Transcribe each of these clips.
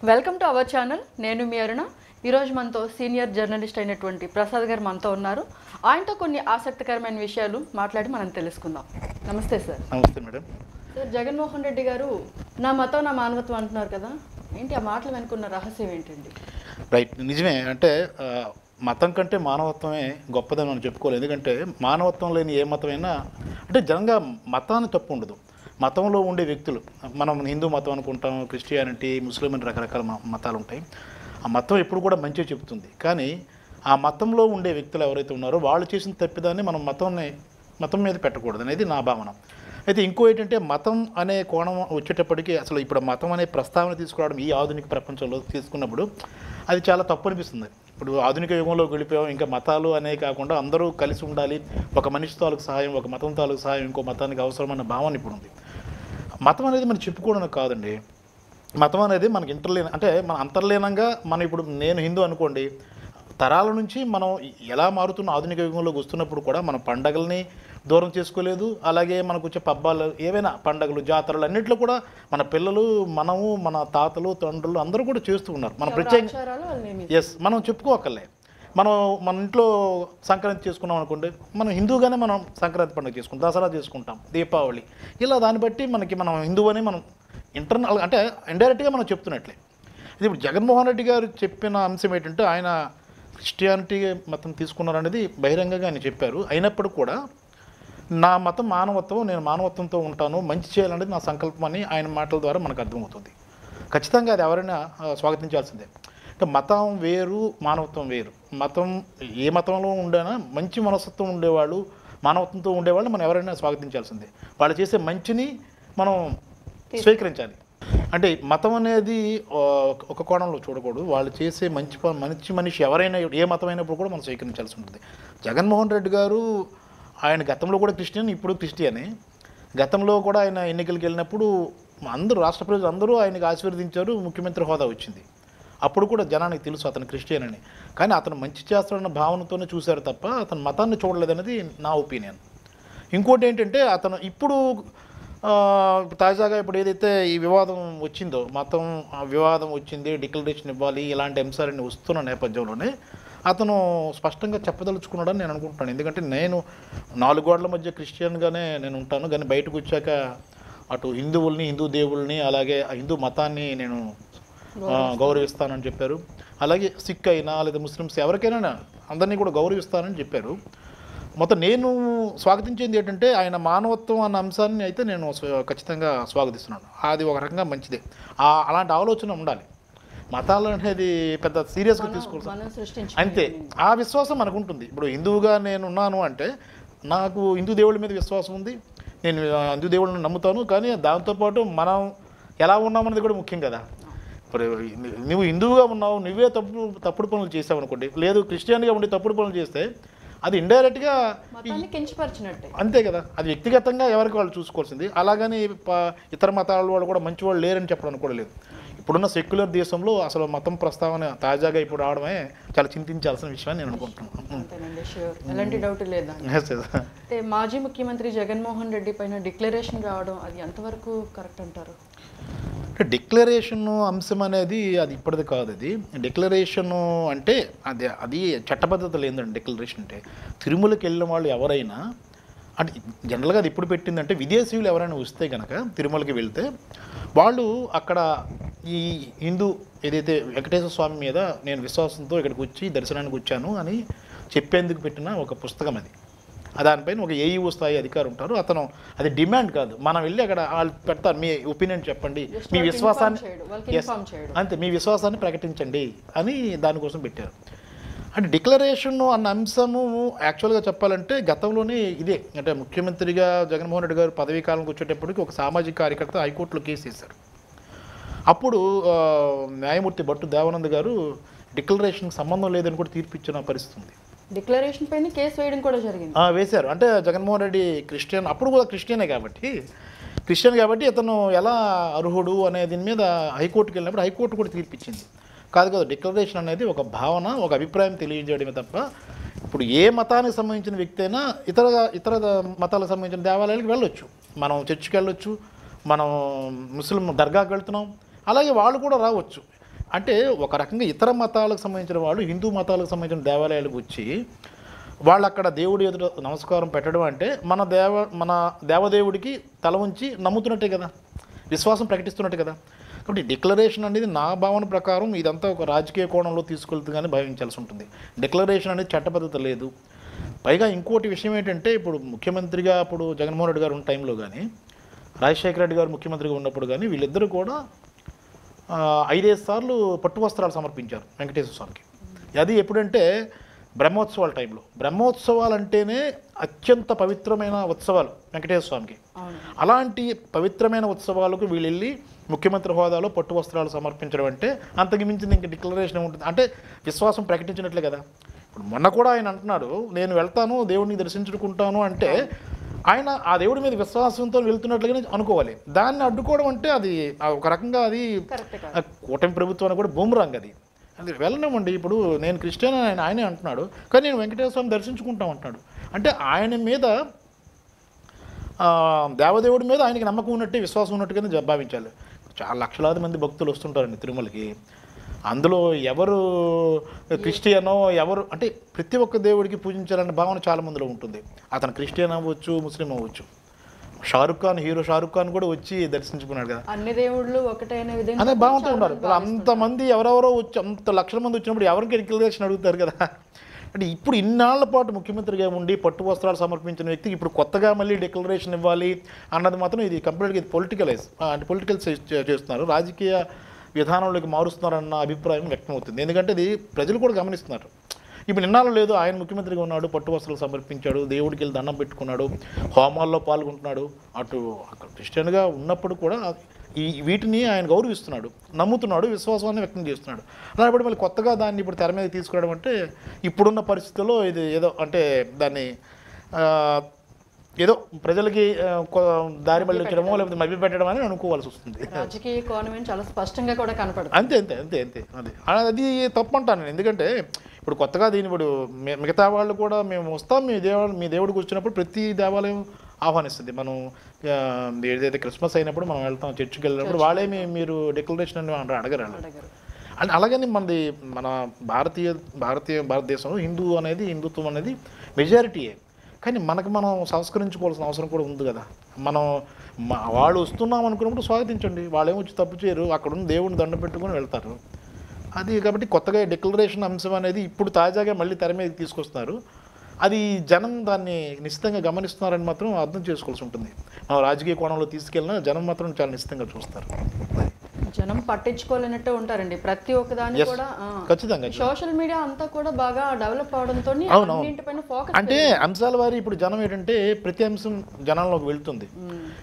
Welcome to our channel. నేను మీ అరుణ. ఈరోజు మనతో సీనియర్ జర్నలిస్ట్ అయినటువంటి ప్రసాద్ గారు మనతో ఉన్నారు. ఆయనతో కొన్ని ఆసక్తికరమైన విషయాలు మాట్లాడి మనం తెలుసుకుందాం. నమస్తే సార్. నమస్తే మేడం. సార్, జగన్మోహన్ రెడ్డి గారు నా మతం నా మానవత్వం అంటున్నారు కదా, ఏంటి ఆ మాటలు వెనుకున్న రహస్యం ఏంటండి? రైట్, నిజమే. అంటే మతం కంటే మానవత్వమే గొప్పదని మనం చెప్పుకోవాలి. ఎందుకంటే మానవత్వం లేని ఏ మతమైనా అంటే జనంగా మతాన్ని తప్పు ఉండదు. మతంలో ఉండే వ్యక్తులు, మనం హిందూ మతం అనుకుంటాం, క్రిస్టియానిటీ, ముస్లిం అని రకరకాల మతాలు ఉంటాయి. ఆ మతం ఎప్పుడు కూడా మంచిగా చెప్తుంది. కానీ ఆ మతంలో ఉండే వ్యక్తులు ఎవరైతే ఉన్నారో వాళ్ళు చేసిన తప్పిదాన్ని మనం మతం మీద పెట్టకూడదు అనేది నా భావన. అయితే ఇంకో ఏంటంటే మతం అనే కోణం వచ్చేటప్పటికి అసలు ఇప్పుడు మతం అనే ప్రస్తావన తీసుకురావడం ఈ ఆధునిక ప్రపంచంలో తీసుకున్నప్పుడు అది చాలా తప్పు అనిపిస్తుంది. ఇప్పుడు ఆధునిక యుగంలో గడిపాం, ఇంకా మతాలు అనే కాకుండా అందరూ కలిసి ఉండాలి, ఒక మనిషి తాలూకు సహాయం, ఒక మతం తాలూకు సహాయం ఇంకో మతానికి అవసరమైన భావన ఇప్పుడు ఉంది. మతం అనేది మనం చెప్పుకోవడం కాదండి. మతం అనేది మనకి అంటే మన అంతర్లీనంగా మనం ఇప్పుడు నేను హిందూ అనుకోండి, తరాల నుంచి మనం ఎలా మారుతున్న ఆధునిక యుగంలోకి వస్తున్నప్పుడు కూడా మన పండగల్ని దూరం చేసుకోలేదు. అలాగే మనకు వచ్చే పబ్బాలు ఏవైనా పండగలు, జాతరలు అన్నింటిలో కూడా మన పిల్లలు, మనము, మన తాతలు, తండ్రులు అందరూ కూడా చేస్తూ ఉన్నారు. మన ప్రత్యేక మనం చెప్పుకోకర్లే. మన ఇంట్లో సంక్రాంతి చేసుకున్నాం అనుకోండి, మనం హిందూగానే మనం సంక్రాంతి పండుగ చేసుకుంటాం, దసరా చేసుకుంటాం, దీపావళి, ఇలా దాన్ని బట్టి మనం హిందూ అని మనం ఇంటర్నల్ అంటే ఇండైరెక్ట్గా మనం చెప్తున్నట్లే. ఇది ఇప్పుడు జగన్మోహన్ రెడ్డి గారు చెప్పిన అంశం ఏంటంటే ఆయన క్రిస్టియానిటీ మతం తీసుకున్నారనేది బహిరంగంగా ఆయన చెప్పారు. అయినప్పుడు కూడా నా మతం మానవత్వం, నేను మానవత్వంతో ఉంటాను, మంచి చేయాలనేది నా సంకల్పం అని ఆయన మాటల ద్వారా మనకు అర్థమవుతుంది. ఖచ్చితంగా అది ఎవరైనా స్వాగతించాల్సిందే. అంటే మతం వేరు, మానవత్వం వేరు. మతం ఏ మతంలో ఉండైనా మంచి మనస్తత్వం ఉండేవాళ్ళు, మానవత్వంతో ఉండేవాళ్ళు మనం ఎవరైనా స్వాగతించాల్సిందే. వాళ్ళు చేసే మంచిని మనం స్వీకరించాలి. అంటే మతం అనేది ఒక కోణంలో చూడకూడదు. వాళ్ళు చేసే మంచి మనిషి ఎవరైనా ఏ మతం అయినప్పుడు కూడా మనం స్వీకరించాల్సి ఉంటుంది. జగన్మోహన్ రెడ్డి గారు ఆయన గతంలో కూడా క్రిస్టియన్, ఇప్పుడు క్రిస్టియనే. గతంలో కూడా ఆయన ఎన్నికలకు వెళ్ళినప్పుడు అందరూ రాష్ట్ర ప్రజలు అందరూ ఆయనకు ఆశీర్వదించారు, ముఖ్యమంత్రి హోదా వచ్చింది. అప్పుడు కూడా జనానికి తెలుసు అతను క్రిస్టియన్ అని. కానీ అతను మంచి చేస్తాడన్న భావనతోనే చూశారు తప్ప అతను మతాన్ని చూడలేదనేది నా ఒపీనియన్. ఇంకోటి ఏంటంటే అతను ఇప్పుడు తాజాగా ఇప్పుడు ఏదైతే ఈ వివాదం వచ్చిందో, మతం వివాదం వచ్చింది, డిక్లరేషన్ ఇవ్వాలి, ఇలాంటి అంశాలన్నీ వస్తున్న నేపథ్యంలోనే అతను స్పష్టంగా చెప్పదలుచుకున్నాడని నేను అనుకుంటున్నాను. ఎందుకంటే నేను 4 గోడల మధ్య క్రిస్టియన్గానే నేను ఉంటాను, కానీ బయటకు వచ్చాక అటు హిందువుల్ని, హిందూ దేవుల్ని, అలాగే హిందూ మతాన్ని నేను గౌరవిస్తానని చెప్పారు. అలాగే సిక్ అయినా లేదా ముస్లిమ్స్ ఎవరికైనా అందరినీ కూడా గౌరవిస్తానని చెప్పారు. మొత్తం నేను స్వాగతించేది ఏంటంటే ఆయన మానవత్వం అన్న అంశాన్ని అయితే నేను ఖచ్చితంగా స్వాగతిస్తున్నాను. అది ఒక రకంగా మంచిదే. అలాంటి ఆలోచన ఉండాలి. మతాలు అనేది పెద్ద సీరియస్గా తీసుకోవాలి అంతే. ఆ విశ్వాసం మనకు ఉంటుంది. ఇప్పుడు హిందువుగా నేను ఉన్నాను అంటే నాకు హిందూ దేవుళ్ళ మీద విశ్వాసం ఉంది, నేను హిందూ దేవుళ్ళని నమ్ముతాను. కానీ దాంతోపాటు మనం ఎలా ఉన్నామన్నది కూడా ముఖ్యం కదా. ఇప్పుడు నువ్వు హిందువుగా ఉన్నావు, నువ్వే తప్పుడు పనులు చేసావు అనుకోండి, లేదు క్రిస్టియన్గా ఉండి తప్పుడు పనులు చేస్తే అది ఇండైరెక్ట్గా కించపరిచినట్టే, అంతే కదా. అది వ్యక్తిగతంగా ఎవరికి వాళ్ళు చూసుకోవాల్సింది. అలాగని ఇతర మతాల వాళ్ళు కూడా మంచి వాళ్ళు లేరని చెప్పడం కూడా లేదు. ఇప్పుడున్న సెక్యులర్ దేశంలో అసలు మతం ప్రస్తావన తాజాగా ఇప్పుడు రావడమే చాలా చింతించాల్సిన విషయం అని నేను అనుకుంటున్నాను. ఎలాంటి డౌట్ లేదా. అంటే మాజీ ముఖ్యమంత్రి జగన్మోహన్ రెడ్డి పైన డిక్లరేషన్ రావడం అది ఎంతవరకు కరెక్ట్ అంటారు? అంటే డిక్లరేషన్ అంశం అనేది అది ఇప్పటిది కాదు. అది డిక్లరేషన్ అంటే అది చట్టబద్ధత లేదండి. డిక్లరేషన్ అంటే తిరుమలకి వెళ్ళిన వాళ్ళు ఎవరైనా, అంటే జనరల్గా అది ఇప్పుడు పెట్టిందంటే విదేశీయులు ఎవరైనా వస్తే కనుక తిరుమలకి వెళ్తే వాళ్ళు అక్కడ ఈ హిందూ ఏదైతే వెంకటేశ్వర స్వామి మీద నేను విశ్వాసంతో ఇక్కడికి వచ్చి దర్శనానికి వచ్చాను అని చెప్పేందుకు పెట్టిన ఒక పుస్తకం అది. దానిపైన ఒక ఏఈఓ స్థాయి అధికారి ఉంటారు. అతను అది డిమాండ్ కాదు, మనం వెళ్ళి అక్కడ వాళ్ళు పెడతారు, మీ ఒపీనియన్ చెప్పండి, మీ విశ్వాసాన్ని అంతే, మీ విశ్వాసాన్ని ప్రకటించండి అని దానికోసం పెట్టారు. అంటే డిక్లరేషన్ అన్న అంశము యాక్చువల్గా చెప్పాలంటే గతంలోనే ఇదే, అంటే ముఖ్యమంత్రిగా జగన్మోహన్ రెడ్డి గారు పదవీ కాలంకి వచ్చేటప్పటికి ఒక సామాజిక కార్యకర్త హైకోర్టులో కేసు వేశారు. అప్పుడు న్యాయమూర్తి భట్టు దేవానంద్ గారు డిక్లరేషన్కి సంబంధం లేదని కూడా తీర్పిచ్చిన పరిస్థితి ఉంది. డిక్లరేషన్ పైన కేసు వేయడం కూడా జరిగింది, వేశారు. అంటే జగన్మోహన్ రెడ్డి క్రిస్టియన్, అప్పుడు కూడా క్రిస్టియన్ కాబట్టి ఇతను ఎలా అర్హుడు అనే దీని మీద హైకోర్టుకి వెళ్ళినప్పుడు హైకోర్టు కూడా తీర్పిచ్చింది. కాదు కదా, డిక్లరేషన్ అనేది ఒక భావన, ఒక అభిప్రాయం తెలియజేయడమే తప్ప ఇప్పుడు ఏ మతానికి సంబంధించిన వ్యక్తి అయినా ఇతర మతాలకు సంబంధించిన దేవాలయాలకు వెళ్ళొచ్చు, మనం చర్చికి వెళ్ళొచ్చు, మనం ముస్లిం దర్గాకి వెళ్తున్నాం, అలాగే వాళ్ళు కూడా రావచ్చు. అంటే ఒక రకంగా ఇతర మతాలకు సంబంధించిన వాళ్ళు హిందూ మతాలకు సంబంధించిన దేవాలయాలకు వచ్చి వాళ్ళు అక్కడ దేవుడి ఎదుట నమస్కారం పెట్టడం అంటే మన దేవదేవుడికి తల ఉంచి నమ్ముతున్నట్టే కదా, విశ్వాసం ప్రకటిస్తున్నట్టే కదా. కాబట్టి డిక్లరేషన్ అనేది నా భావన ప్రకారం ఇదంతా ఒక రాజకీయ కోణంలో తీసుకెళ్తుందని భావించాల్సి ఉంటుంది. డిక్లరేషన్ అనేది చట్టబద్ధత లేదు. పైగా ఇంకోటి విషయం ఏంటంటే, ఇప్పుడు ముఖ్యమంత్రిగా అప్పుడు జగన్మోహన్ రెడ్డి గారు ఉన్న టైంలో కానీ, రాజశేఖర రెడ్డి గారు ముఖ్యమంత్రిగా ఉన్నప్పుడు కానీ వీళ్ళిద్దరూ కూడా 5 సార్లు పట్టు వస్త్రాలు సమర్పించారు వెంకటేశ్వర స్వామికి. అది ఎప్పుడంటే బ్రహ్మోత్సవాల టైంలో. బ్రహ్మోత్సవాలు అంటేనే అత్యంత పవిత్రమైన ఉత్సవాలు వెంకటేశ్వర స్వామికి. అలాంటి పవిత్రమైన ఉత్సవాలకు వీళ్ళు వెళ్ళి ముఖ్యమంత్రి హోదాలో పట్టు వస్త్రాలు సమర్పించడం అంటే అంతకు మించింది ఇంక డిక్లరేషన్ ఉంటుంది. అంటే విశ్వాసం ప్రకటించినట్లే కదా. ఇప్పుడు మొన్న కూడా ఆయన అంటున్నాడు, నేను వెళ్తాను దేవుడిని దర్శించుకుంటాను అంటే ఆయన ఆ దేవుడి మీద విశ్వాసంతో వెళ్తున్నట్లుగానే అనుకోవాలి. దాన్ని అడ్డుకోవడం అంటే అది ఒక రకంగా అది కూటమి ప్రభుత్వానికి కూడా బూమరాంగ్. అది వెళ్ళనివ్వండి. ఇప్పుడు నేను క్రిస్టియన్ ఆయనే అంటున్నాడు, కానీ నేను వెంకటేశ్వర స్వామి దర్శించుకుంటాం అంటున్నాడు. అంటే ఆయన మీద దేవదేవుడి మీద ఆయనకి నమ్మకం ఉన్నట్టే, విశ్వాసం ఉన్నట్టుగానే భావించాలి. చాలా లక్షలాది మంది భక్తులు వస్తుంటారండి తిరుమలకి. అందులో ఎవరు క్రిస్టియనో ఎవరు అంటే ప్రతి ఒక్క దేవుడికి పూజించాలనే భావన చాలా మందిలో ఉంటుంది. అతను క్రిస్టియన్ అవ్వచ్చు, ముస్లిం అవ్వచ్చు. హీరో షారుఖ్ ఖాన్ కూడా వచ్చి దర్శించుకున్నాడు కదా. అన్ని దేవుళ్ళు ఒకటైన విధంగా అనే భావంతో ఉన్నారు. అంతమంది ఎవరెవరో వచ్చి అంత లక్షల మంది వచ్చినప్పుడు ఎవరికి డిక్లరేషన్ అడుగుతారు కదా. అంటే ఇప్పుడు ఇన్నాళ్ల పాటు ముఖ్యమంత్రిగా ఉండి పట్టు వస్త్రాలు సమర్పించిన వ్యక్తికి ఇప్పుడు కొత్తగా మళ్ళీ డిక్లరేషన్ ఇవ్వాలి అన్నది మాత్రం ఇది కంప్లీట్గా ఇది పొలిటికలైజ్ అంటే పొలిటికల్ చేస్తున్నారు, రాజకీయ విధానంలోకి మారుస్తున్నారన్న అభిప్రాయం వ్యక్తమవుతుంది. ఎందుకంటే ఇది ప్రజలు కూడా గమనిస్తున్నారు. ఇప్పుడు నిన్నాళ్ళు లేదు, ఆయన ముఖ్యమంత్రిగా ఉన్నాడు, పట్టు వస్త్రాలు సమర్పించాడు, దేవుడికి వెళ్ళి దండం పెట్టుకున్నాడు, హోమాల్లో పాల్గొంటున్నాడు. అటు అక్కడ క్రిస్టియన్గా ఉన్నప్పుడు కూడా వీటిని ఆయన గౌరవిస్తున్నాడు, నమ్ముతున్నాడు, విశ్వాసాన్ని వ్యక్తం చేస్తున్నాడు. అలాంటి మళ్ళీ కొత్తగా దాన్ని ఇప్పుడు తెర మీద తీసుకురావడం అంటే ఇప్పుడున్న పరిస్థితుల్లో ఇది ఏదో అంటే దాన్ని ఏదో ప్రజలకి దారి మళ్ళించడమో లేకపోతే మభ్య పెట్టడం అని అనుకోవాల్సి వస్తుంది. రాజకీయ కోణం చాలా స్పష్టంగా కూడా కనపడుతుంది. అంతే అంతే అంతే అంతే అది తప్పు అంటాను నేను. ఎందుకంటే ఇప్పుడు కొత్తగా దీని ఇప్పుడు మిగతా వాళ్ళు కూడా మేము వస్తాం మీ దేవుడికి వచ్చినప్పుడు ప్రతి దేవాలయం ఆహ్వానిస్తుంది. మనం ఏదైతే క్రిస్మస్ అయినప్పుడు మనం వెళ్తాం, చర్చికి వెళ్ళినప్పుడు వాళ్ళేమి మీరు డిక్లరేషన్ అని అడగరు. అండ్ అలాగని మన భారతదేశంలో హిందుత్వం అనేది మెజారిటీయే. కానీ మనం సంస్కరించుకోవాల్సిన అవసరం కూడా ఉంది కదా. వాళ్ళు వస్తున్నాం అనుకున్నప్పుడు స్వాగతించండి. వాళ్ళేమో వచ్చి తప్పు చేయరు, అక్కడున్న దేవుడిని దండం పెట్టుకొని వెళ్తారు. అది కాబట్టి కొత్తగా డిక్లరేషన్ అంశం అనేది ఇప్పుడు తాజాగా మళ్ళీ తెర మీద తీసుకొస్తున్నారు. అది జనం దాన్ని నిశ్చితంగా గమనిస్తున్నారని మాత్రం అర్థం చేసుకోవాల్సి ఉంటుంది. మనం రాజకీయ కోణంలో తీసుకెళ్ళినా జనం మాత్రం చాలా నిశ్చితంగా చూస్తారు. జనం పట్టించుకోలేనట్టే ఉంటారండి ప్రతి ఒక్కదాన్ని కూడా. ఖచ్చితంగా సోషల్ మీడియా అంతా కూడా బాగా డెవలప్ అవడంతో అంటే అంశాల వారి ఇప్పుడు జనం ఏంటంటే ప్రతి అంశం జనంలోకి వెళ్తుంది.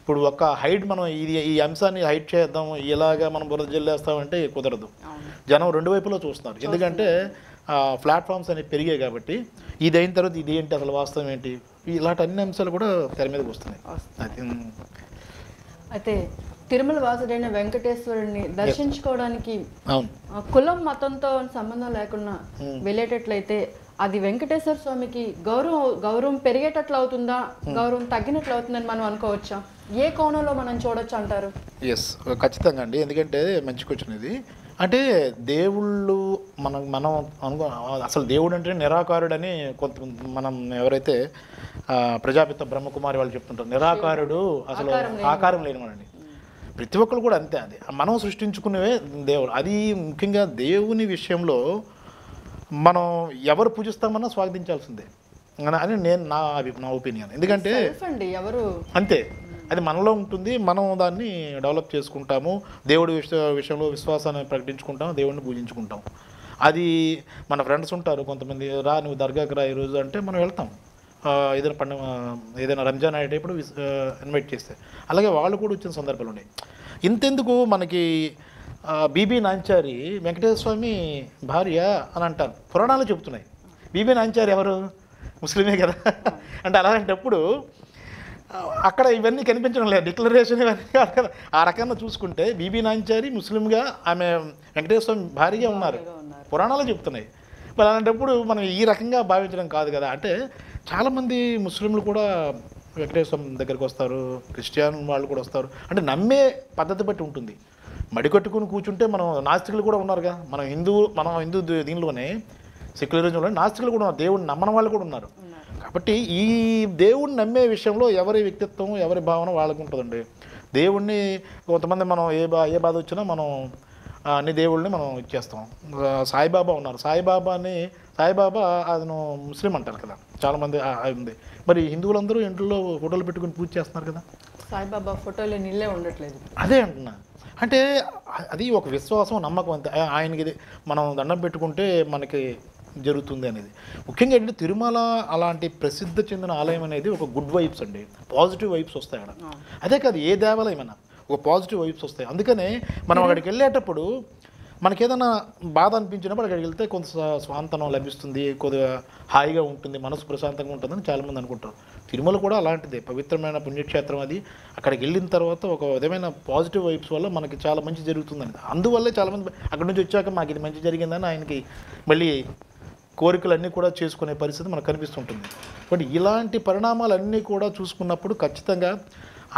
ఇప్పుడు ఒక హైడ్ మనం ఈ అంశాన్ని హైడ్ చేద్దాం, ఇలాగా మనం బురద జల్లేస్తామంటే కుదరదు. జనం రెండు వైపులో చూస్తున్నారు. ఎందుకంటే ప్లాట్ఫామ్స్ అనేవి పెరిగాయి కాబట్టి ఇది అయిన తర్వాత ఇది ఏంటి అసలు వాస్తవం ఏంటి ఇలాంటి అన్ని అంశాలు కూడా తెర మీదకి వస్తున్నాయి. అయితే తిరుమల వాసుడైన వెంకటేశ్వరుడిని దర్శించుకోవడానికి కులం మతంతో సంబంధం లేకుండా వెళ్ళేటట్లయితే అది వెంకటేశ్వర స్వామికి గౌరవం పెరిగేటట్లు అవుతుందా, గౌరవం తగ్గినట్లు అవుతుందని మనం అనుకోవచ్చా? ఏ కోణంలో మనం చూడొచ్చు అంటారు? ఎస్, ఖచ్చితంగా అండి. ఎందుకంటే మంచి క్వశ్చన్ ఇది. అంటే దేవుళ్ళు మనం అసలు దేవుడు అంటే నిరాకారుడని మనం ఎవరైతే ప్రజాపిత బ్రహ్మకుమారి వాళ్ళు చెప్తుంటారు, నిరాకారుడు అసలు ఆకారం లేనివాడండి. ప్రతి ఒక్కరు కూడా అంతే. అది మనం సృష్టించుకునేవే దేవుడు. అది ముఖ్యంగా దేవుని విషయంలో మనం ఎవరు పూజిస్తామన్నా స్వాగతించాల్సిందే అని నా ఒపీనియన్. ఎందుకంటే ఎవరు అంతే, అది మనలో ఉంటుంది. మనం దాన్ని డెవలప్ చేసుకుంటాము. దేవుడి విషయంలో విశ్వాసాన్ని ప్రకటించుకుంటాము, దేవుడిని పూజించుకుంటాం. అది మన ఫ్రెండ్స్ ఉంటారు కొంతమంది, నువ్వు దర్గాకి రా ఈరోజు అంటే మనం వెళ్తాం. ఏదైనా పండుగ ఏదైనా రంజాన్ అయ్యేటప్పుడు ఇన్వైట్ చేస్తే అలాగే వాళ్ళు కూడా వచ్చిన సందర్భాలు ఉన్నాయి. ఇంతెందుకు మనకి బీబీ నాంచారి వెంకటేశ్వర స్వామి భార్య అని అంటారు, పురాణాలు చెబుతున్నాయి. బీబీ నాంచారి ఎవరు? ముస్లిమే కదా. అంటే అలాంటప్పుడు అక్కడ ఇవన్నీ కనిపించడం లేదు, డిక్లరేషన్ ఇవన్నీ కాదు కదా. ఆ రకంగా చూసుకుంటే బీబీ నాంచారి ముస్లింగా ఆమె వెంకటేశ్వర స్వామి భార్యగా ఉన్నారు, పురాణాలు చెప్తున్నాయి. మరి అలాంటప్పుడు మనం ఈ రకంగా భావించడం కాదు కదా. అంటే చాలామంది ముస్లింలు కూడా వెంకటేశ్వర స్వామి దగ్గరికి వస్తారు, క్రిస్టియన్ వాళ్ళు కూడా వస్తారు. అంటే నమ్మే పద్ధతి బట్టి ఉంటుంది. మడి కట్టుకుని కూర్చుంటే మనం నాస్తికులు కూడా ఉన్నారుగా. మనం హిందూ దీనిలోనే సెక్యులరిజంలో నాస్తికులు కూడా ఉన్నారు, దేవుడిని నమ్మని వాళ్ళు కూడా ఉన్నారు. కాబట్టి ఈ దేవుడిని నమ్మే విషయంలో ఎవరి వ్యక్తిత్వం ఎవరి భావన వాళ్ళకు ఉంటుందండి. దేవుణ్ణి కొంతమంది మనం ఏ బాధ వచ్చినా మనం అన్ని దేవుళ్ళని మనం ఇచ్చేస్తాం. సాయిబాబా ఉన్నారు, సాయిబాబా అతను ముస్లిం అంటారు కదా చాలామంది ఉంది. మరి హిందువులందరూ ఇంట్లో ఫోటోలు పెట్టుకుని పూజ చేస్తున్నారు కదా. సాయిబాబా ఫోటోలో నీళ్ళే ఉండట్లేదు. అదే అంటున్నా, అంటే అది ఒక విశ్వాసం నమ్మకం అంతే. ఆయనకి మనం దండం పెట్టుకుంటే మనకి జరుగుతుంది అనేది. ముఖ్యంగా ఏంటంటే తిరుమల అలాంటి ప్రసిద్ధి చెందిన ఆలయం అనేది ఒక గుడ్ వైబ్స్ అండి, పాజిటివ్ వైబ్స్ వస్తాయి అక్కడ. అదే కాదు ఏ దేవాలయమైనా ఒక పాజిటివ్ వైబ్స్ వస్తాయి. అందుకనే మనం అక్కడికి వెళ్ళేటప్పుడు మనకి ఏదైనా బాధ అనిపించినప్పుడు అక్కడికి వెళ్తే కొంత స్వాంతనం లభిస్తుంది, కొద్దిగా హాయిగా ఉంటుంది, మనసు ప్రశాంతంగా ఉంటుందని చాలామంది అనుకుంటారు. తిరుమల కూడా అలాంటిదే, పవిత్రమైన పుణ్యక్షేత్రం అది. అక్కడికి వెళ్ళిన తర్వాత ఒక విధమైన పాజిటివ్ వైబ్స్ వల్ల మనకి చాలా మంచి జరుగుతుందని, అందువల్లే చాలామంది అక్కడి నుంచి వచ్చాక మాకు ఇది మంచి జరిగిందని ఆయనకి మళ్ళీ కోరికలన్నీ కూడా చేసుకునే పరిస్థితి మనకు కనిపిస్తుంటుంది. బట్ ఇలాంటి పరిణామాలన్నీ కూడా చూసుకున్నప్పుడు ఖచ్చితంగా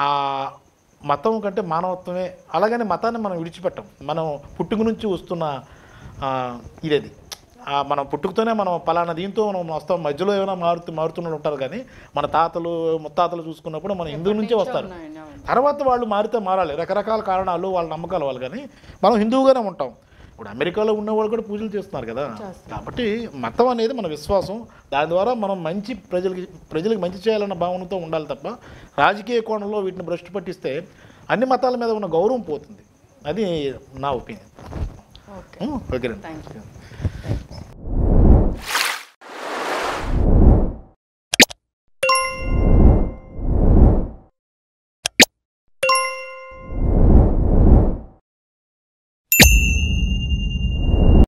ఆ మతం కంటే మానవత్వమే. అలాగని మతాన్ని మనం విడిచిపెట్టాం. మనం పుట్టుక నుంచి వస్తున్న ఇదేది మనం పుట్టుకతోనే మనం పలానా దీంతో మనం వస్తాం, మధ్యలో ఏమైనా మారుతున్నట్టు ఉంటారు. కానీ మన తాతలు ముత్తాతలు చూసుకున్నప్పుడు మన హిందువు నుంచే వస్తారు. తర్వాత వాళ్ళు మారాలి, రకరకాల కారణాలు వాళ్ళ నమ్మకాలు వాళ్ళు, కానీ మనం హిందువుగానే ఉంటాం. ఇప్పుడు అమెరికాలో ఉన్నవాళ్ళు కూడా పూజలు చేస్తున్నారు కదా. కాబట్టి మతం అనేది మన విశ్వాసం, దాని ద్వారా మనం మంచి ప్రజలకు మంచి చేయాలన్న భావనతో ఉండాలి తప్ప రాజకీయ కోణంలో వీటిని భ్రష్టు పట్టిస్తే అన్ని మతాల మీద ఉన్న గౌరవం పోతుంది. అది నా ఒపీనియన్. Okay, okay.